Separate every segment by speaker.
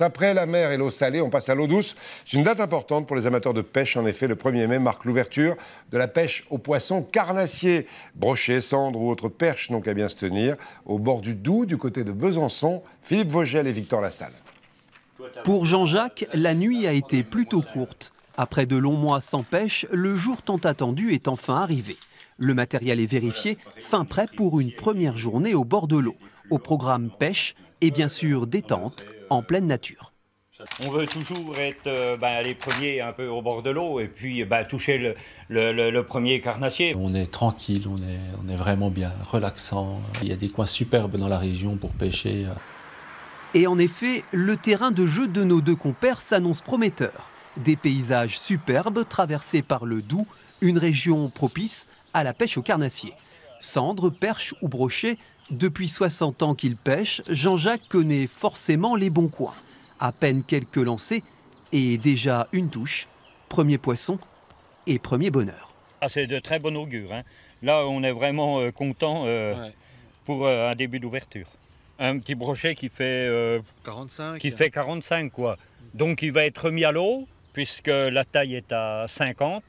Speaker 1: Après la mer et l'eau salée, on passe à l'eau douce. C'est une date importante pour les amateurs de pêche. En effet, le 1er mai marque l'ouverture de la pêche aux poissons carnassiers. Brochets, cendres ou autres perches n'ont qu'à bien se tenir. Au bord du Doubs, du côté de Besançon, Philippe Vogel et Victor Lassalle.
Speaker 2: Pour Jean-Jacques, la nuit a été plutôt courte. Après de longs mois sans pêche, le jour tant attendu est enfin arrivé. Le matériel est vérifié, fin prêt pour une première journée au bord de l'eau. Au programme pêche et bien sûr détente en pleine nature.
Speaker 3: On veut toujours être les premiers un peu au bord de l'eau et puis toucher le premier carnassier.
Speaker 4: On est tranquille, on est vraiment bien, relaxant. Il y a des coins superbes dans la région pour pêcher.
Speaker 2: Et en effet, le terrain de jeu de nos deux compères s'annonce prometteur. Des paysages superbes traversés par le Doubs, une région propice à la pêche au carnassier. Cendres, perches ou brochets, depuis 60 ans qu'il pêche, Jean-Jacques connaît forcément les bons coins. À peine quelques lancers et déjà une touche, premier poisson et premier bonheur.
Speaker 3: C'est de très bon augure. Hein. Là, on est vraiment content pour un début d'ouverture. Un petit brochet qui fait 45 quoi. Donc il va être mis à l'eau puisque la taille est à 50.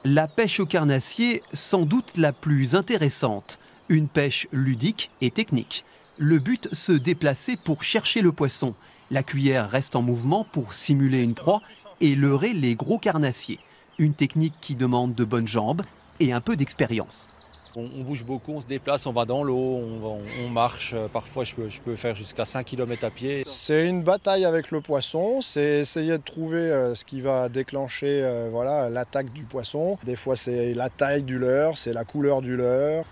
Speaker 2: La pêche au carnassier, sans doute la plus intéressante. Une pêche ludique et technique. Le but, se déplacer pour chercher le poisson. La cuillère reste en mouvement pour simuler une proie et leurrer les gros carnassiers. Une technique qui demande de bonnes jambes et un peu d'expérience.
Speaker 4: On bouge beaucoup, on se déplace, on va dans l'eau, on marche. Parfois, je peux faire jusqu'à 5 km à pied.
Speaker 5: C'est une bataille avec le poisson, c'est essayer de trouver ce qui va déclencher l'attaque du poisson. Des fois, c'est la taille du leurre, c'est la couleur du leurre.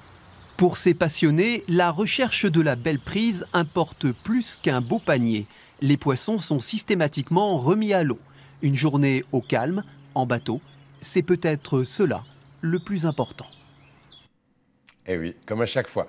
Speaker 2: Pour ces passionnés, la recherche de la belle prise importe plus qu'un beau panier. Les poissons sont systématiquement remis à l'eau. Une journée au calme, en bateau, c'est peut-être cela le plus important.
Speaker 1: Eh oui, comme à chaque fois.